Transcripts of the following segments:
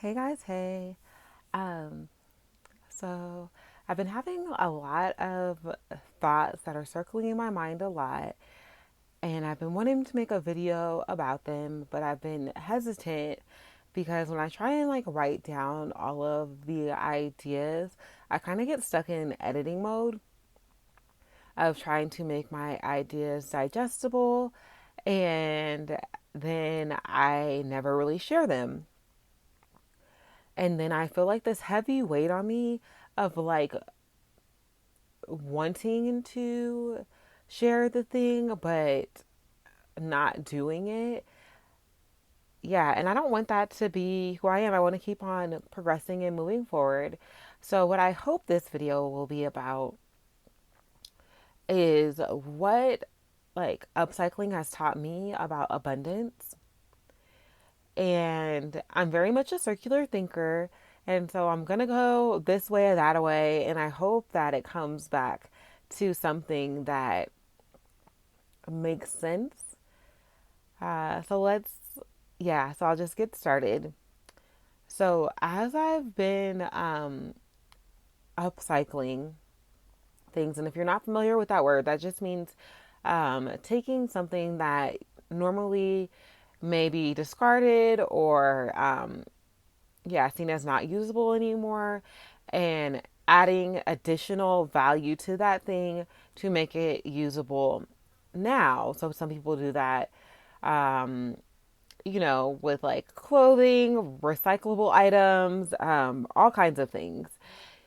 Hey guys, hey. Um, so I've been having a lot of thoughts that are circling in my mind a lot, and I've been wanting to make a video about them, but I've been hesitant because when I try and like write down all of the ideas, I kind of get stuck in editing mode of trying to make my ideas digestible, and then I never really share them. And then I feel like this heavy weight on me of like wanting to share the thing, but not doing it. Yeah, and I don't want that to be who I am. I want to keep on progressing and moving forward. So, what I hope this video will be about is what like upcycling has taught me about abundance. And I'm very much a circular thinker. And so I'm going to go this way or that way. And I hope that it comes back to something that makes sense. So I'll just get started. So as I've been upcycling things, and if you're not familiar with that word, that just means taking something that normally may be discarded or seen as not usable anymore, and adding additional value to that thing to make it usable now. So some people do that, um, with like clothing, recyclable items, all kinds of things.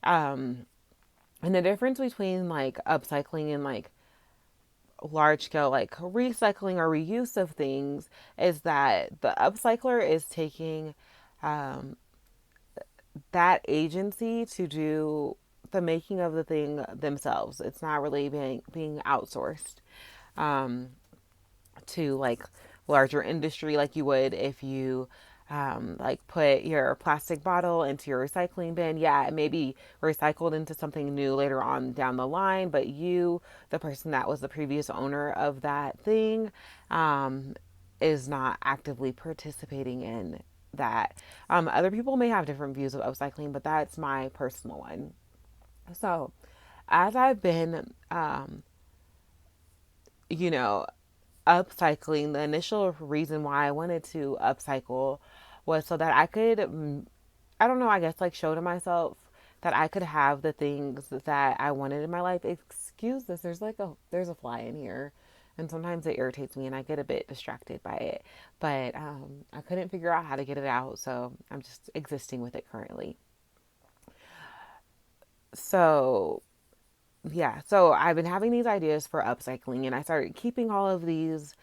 Um, and the difference between like upcycling and like large scale like recycling or reuse of things is that the upcycler is taking um, that agency to do the making of the thing themselves. It's not really being outsourced um, to like larger industry like you would if you like put your plastic bottle into your recycling bin. Yeah, it may be recycled into something new later on down the line, but you, the person that was the previous owner of that thing, um, is not actively participating in that. Other people may have different views of upcycling, but that's my personal one. So, as I've been, you know, upcycling, the initial reason why I wanted to upcycle was so that I could, I don't know, I guess like show to myself that I could have the things that I wanted in my life. Excuse this, there's a fly in here. And sometimes it irritates me and I get a bit distracted by it. But I couldn't figure out how to get it out, so I'm just existing with it currently. So so I've been having these ideas for upcycling, and I started keeping all of these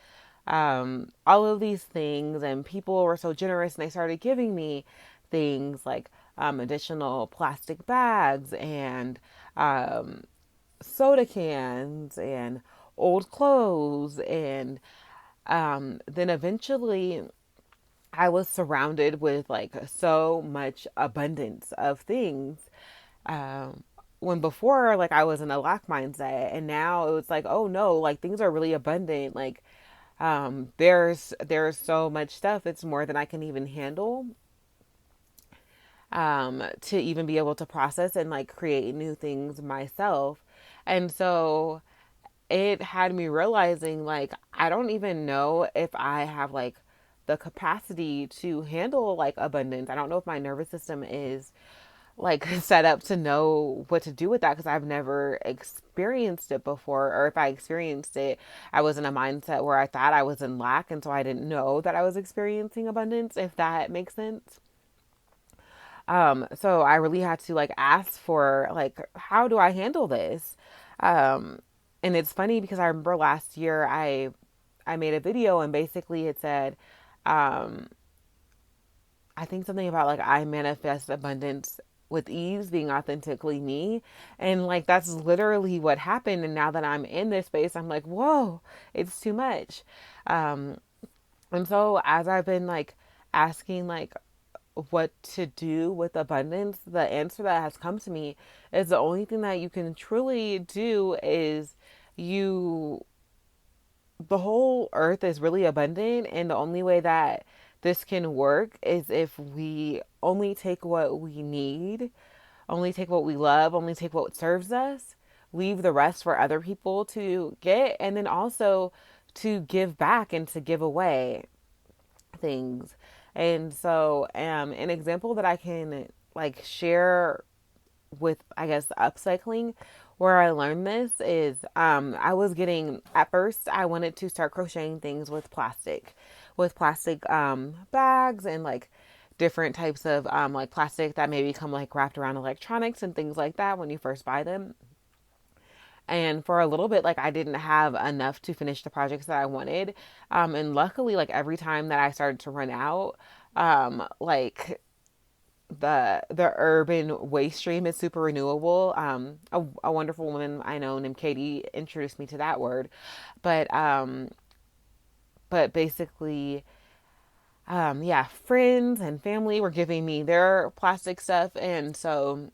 things, and people were so generous, and they started giving me things like additional plastic bags and um, soda cans and old clothes, and then eventually I was surrounded with like so much abundance of things. Um, when before, like I was in a lack mindset, and now it was like, oh no, like things are really abundant. Like, there's so much stuff. It's more than I can even handle. To even be able to process and like create new things myself, and so it had me realizing like I don't even know if I have like the capacity to handle like abundance. I don't know if my nervous system is like set up to know what to do with that because I've never experienced it before. Or if I experienced it, I was in a mindset where I thought I was in lack. And so I didn't know that I was experiencing abundance, if that makes sense. So I really had to like ask for like, how do I handle this? Um, and it's funny because I remember last year I made a video and basically it said, um, I think something about like I manifest abundance with ease, being authentically me. And like that's literally what happened. And now that I'm in this space, I'm like, whoa, it's too much. Um, and so as I've been like asking like what to do with abundance, the answer that has come to me is the only thing that you can truly do is you the whole earth is really abundant, and the only way that this can work is if we only take what we need, only take what we love, only take what serves us, leave the rest for other people to get, and then also to give back and to give away things. And so, an example that I can like share with, I guess, upcycling, where I learned this is I was getting, at first, I wanted to start crocheting things with plastic bags and like different types of like plastic that maybe come like wrapped around electronics and things like that when you first buy them. And for a little bit, like I didn't have enough to finish the projects that I wanted. And luckily, like every time that I started to run out, like the urban waste stream is super renewable. A wonderful woman I know named Katie introduced me to that word, but basically, yeah, friends and family were giving me their plastic stuff, and so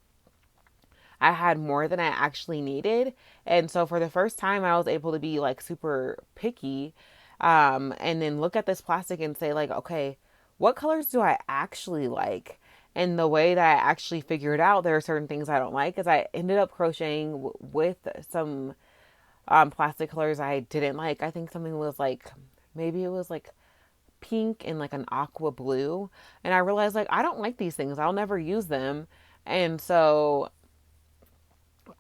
I had more than I actually needed. And so for the first time, I was able to be like super picky, and then look at this plastic and say, like, okay, what colors do I actually like? And the way that I actually figured out there are certain things I don't like is I ended up crocheting with some plastic colors I didn't like. I think something was like, maybe it was like pink and like an aqua blue. And I realized, like, I don't like these things, I'll never use them. And so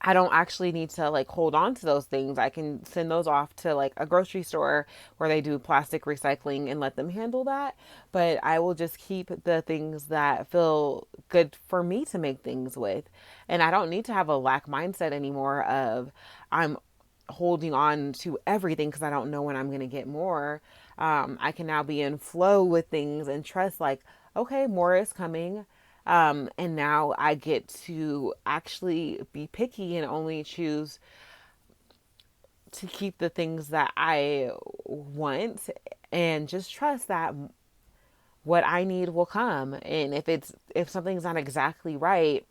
I don't actually need to like hold on to those things. I can send those off to like a grocery store where they do plastic recycling and let them handle that. But I will just keep the things that feel good for me to make things with. And I don't need to have a lack mindset anymore of I'm holding on to everything because I don't know when I'm going to get more. I can now be in flow with things and trust, like, okay, more is coming. And now I get to actually be picky and only choose to keep the things that I want and just trust that what I need will come. And if something's not exactly right,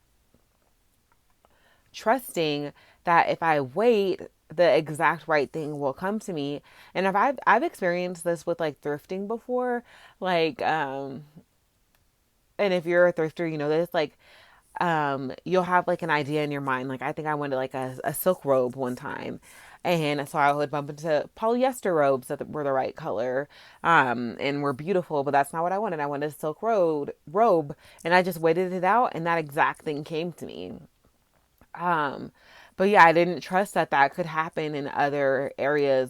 trusting that if I wait, the exact right thing will come to me. And if I've experienced this with like thrifting before, like and if you're a thrifter, you know this, like you'll have like an idea in your mind. Like I think I wanted like a silk robe one time. And so I would bump into polyester robes that were the right color, and were beautiful, but that's not what I wanted. I wanted a silk robe, and I just waited it out, and that exact thing came to me. Um, but yeah, I didn't trust that that could happen in other areas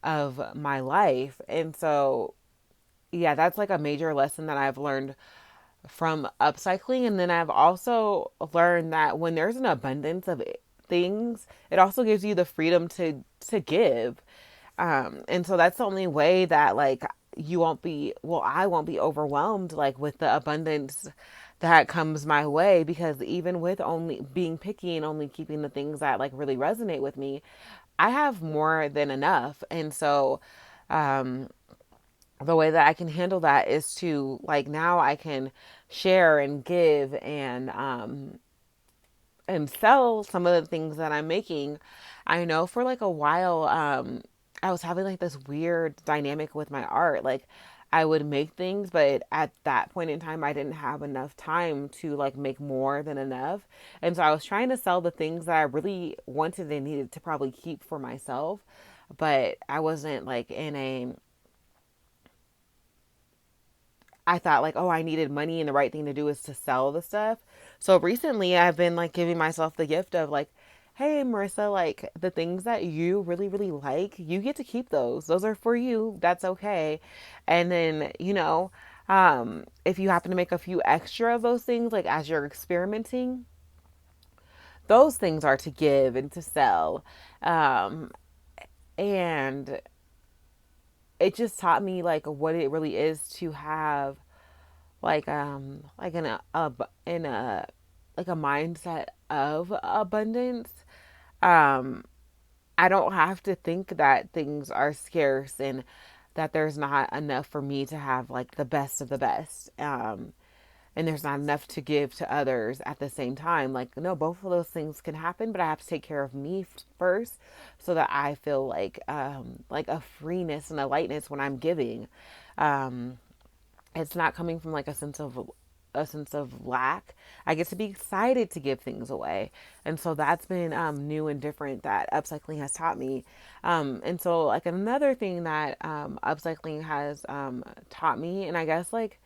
of my life, and so yeah, that's like a major lesson that I've learned from upcycling. And then I've also learned that when there's an abundance of things, it also gives you the freedom to give. And so that's the only way that like you won't be, well, I won't be overwhelmed like with the abundance that comes my way, because even with only being picky and only keeping the things that like really resonate with me, I have more than enough. And so um the way that I can handle that is to like now I can share and give and sell some of the things that I'm making. I know for like a while I was having like this weird dynamic with my art. Like I would make things, but at that point in time I didn't have enough time to like make more than enough. And so I was trying to sell the things that I really wanted and needed to probably keep for myself, but I wasn't like in a, I thought like, oh, I needed money and the right thing to do is to sell the stuff. So recently I've been like giving myself the gift of like, hey, Marissa, like the things that you really, really like, you get to keep those. Those are for you. That's okay. And then, if you happen to make a few extra of those things, like as you're experimenting, those things are to give and to sell. Um, and it just taught me like what it really is to have like in a like a mindset of abundance. um I don't have to think that things are scarce and that there's not enough for me to have like the best of the best, and there's not enough to give to others at the same time. Like, no, both of those things can happen, but I have to take care of me first so that I feel like a freeness and a lightness when I'm giving. um it's not coming from like a sense of lack. I get to be excited to give things away. And so that's been new and different that upcycling has taught me. And so like another thing that upcycling has taught me, and I guess like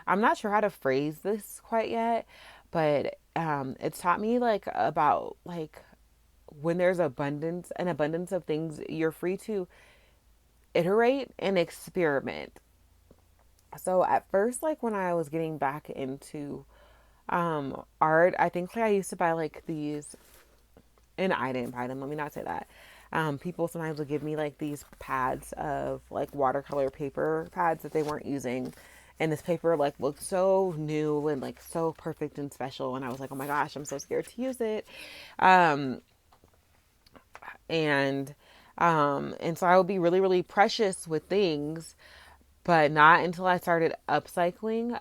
I'm not sure how to phrase this quite yet, but it's taught me like about like when there's an abundance of things, you're free to iterate and experiment. So at first, like when I was getting back into art, I think like I used to buy like these, and I didn't buy them, let me not say that. People sometimes would give me like these pads of like watercolor paper pads that they weren't using. And this paper like looked so new and like so perfect and special. And I was like, oh my gosh, I'm so scared to use it. Um, and and so I would be really, really precious with things, but not until I started upcycling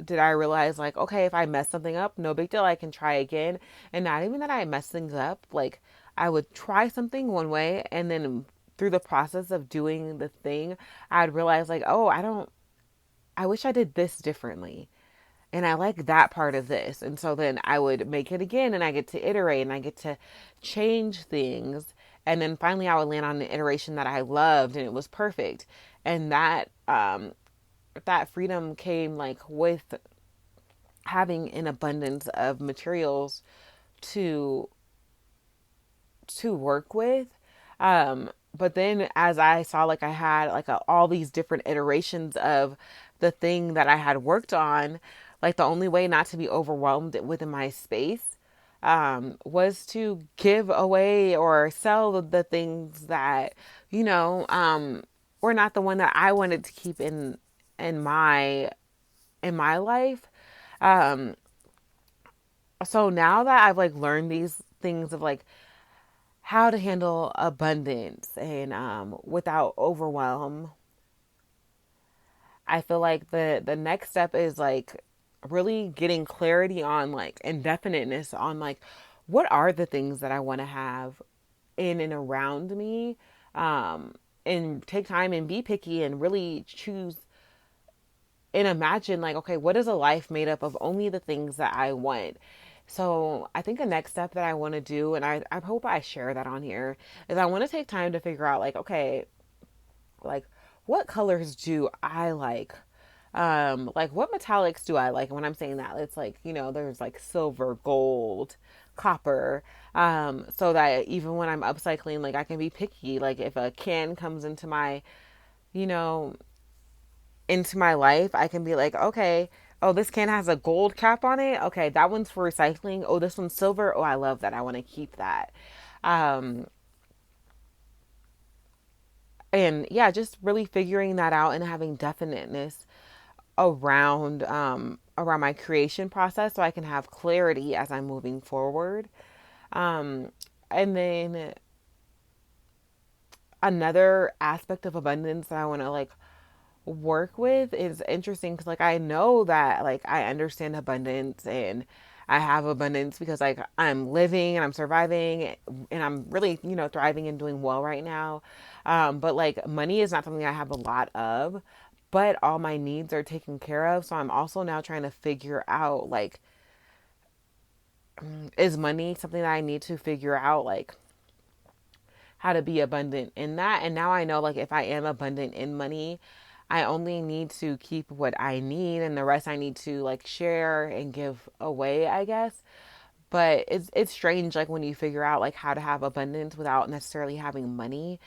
did I realize, like, okay, if I mess something up, no big deal, I can try again. And not even that I mess things up, like, I would try something one way, and then through the process of doing the thing, I'd realize, like, oh, I wish I did this differently. And I like that part of this. And so then I would make it again, and I get to iterate and I get to change things. And then finally I would land on an iteration that I loved and it was perfect. And that freedom came like with having an abundance of materials to work with. But then as I saw like I had like all these different iterations of the thing that I had worked on, like the only way not to be overwhelmed within my space was to give away or sell the things that, you know, were not the one that I wanted to keep in my in my life. Um, so now that I've like learned these things of like how to handle abundance and without overwhelm, I feel like the next step is like really getting clarity on like indefiniteness on like what are the things that I want to have in and around me, and take time and be picky and really choose and imagine like, okay, what is a life made up of only the things that I want? So I think the next step that I want to do, and I hope I share that on here, is I want to take time to figure out like, okay, like what colors do I like what metallics do I like? And when I'm saying that, it's like, you know, there's like silver, gold, copper, so that even when I'm upcycling, like I can be picky. Like if a can comes into my, you know, into my life, I can be like, okay, oh, this can has a gold cap on it. Okay, that one's for recycling. Oh, this one's silver. Oh, I love that. I want to keep that. Um, and yeah, just really figuring that out and having definiteness around my creation process so I can have clarity as I'm moving forward. Um, and then another aspect of abundance that I want to like work with is interesting because like I know that like I understand abundance and I have abundance because like I'm living and I'm surviving and I'm really, you know, thriving and doing well right now. But like money is not something I have a lot of, but all my needs are taken care of. So I'm also now trying to figure out like, is money something that I need to figure out like how to be abundant in that. And now I know like if I am abundant in money, I only need to keep what I need and the rest I need to like share and give away, I guess. But it's strange like when you figure out like how to have abundance without necessarily having money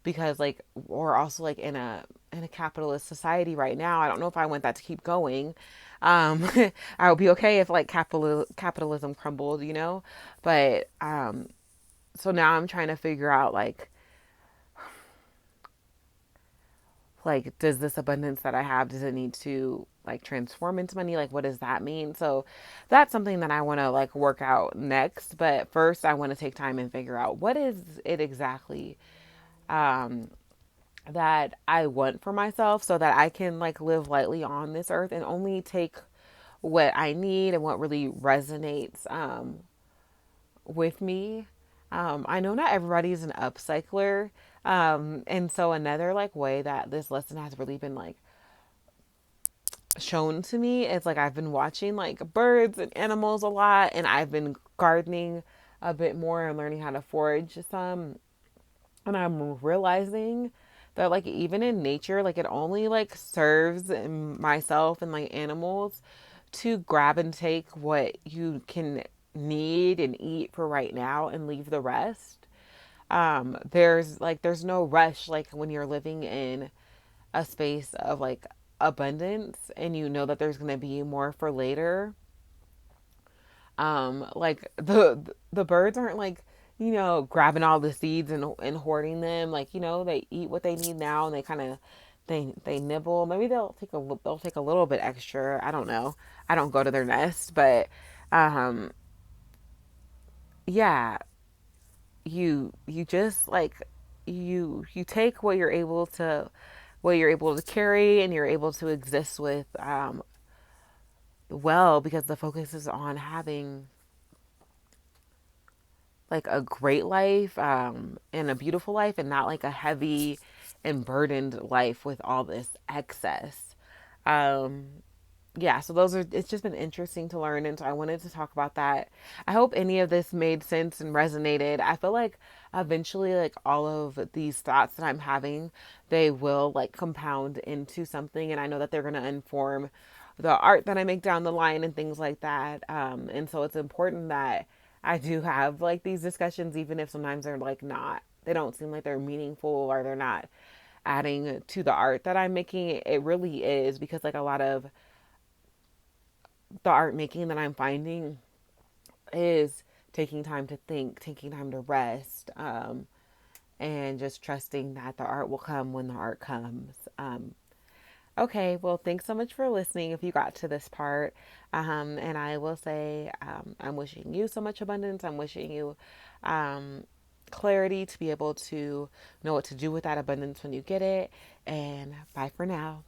because like we're also like in a capitalist society right now. I don't know if I want that to keep going. Um I would be okay if like capitalism crumbled, you know? But so now I'm trying to figure out like does this abundance that I have, does it need to like transform into money? Like what does that mean? So that's something that I want to like work out next, but first I want to take time and figure out what is it exactly um that I want for myself so that I can like live lightly on this earth and only take what I need and what really resonates with me. I know not everybody's an upcycler. And so another like way that this lesson has really been like shown to me is like I've been watching like birds and animals a lot, and I've been gardening a bit more and learning how to forage some. And I'm realizing that like even in nature, like it only like serves myself and like animals to grab and take what you can need and eat for right now and leave the rest. There's no rush like when you're living in a space of like abundance and you know that there's going to be more for later. Like the birds aren't like, you know, grabbing all the seeds and hoarding them. Like, you know, they eat what they need now and they kind of they nibble. Maybe they'll take a little bit extra. I don't know. I don't go to their nest, but um yeah, you just like you take what you're able to carry and you're able to exist with well, because the focus is on having like a great life and a beautiful life and not like a heavy and burdened life with all this excess. Um, yeah, so those are, it's just been interesting to learn. And so I wanted to talk about that. I hope any of this made sense and resonated. I feel like eventually, like all of these thoughts that I'm having, they will like compound into something. And I know that they're going to inform the art that I make down the line and things like that. And so it's important that I do have like these discussions, even if sometimes they're like not, they don't seem like they're meaningful or they're not adding to the art that I'm making. It really is, because like a lot of the art making that I'm finding is taking time to think, taking time to rest, and just trusting that the art will come when the art comes. Okay, well, thanks so much for listening if you got to this part. And I will say, I'm wishing you so much abundance. I'm wishing you um, clarity to be able to know what to do with that abundance when you get it. And bye for now.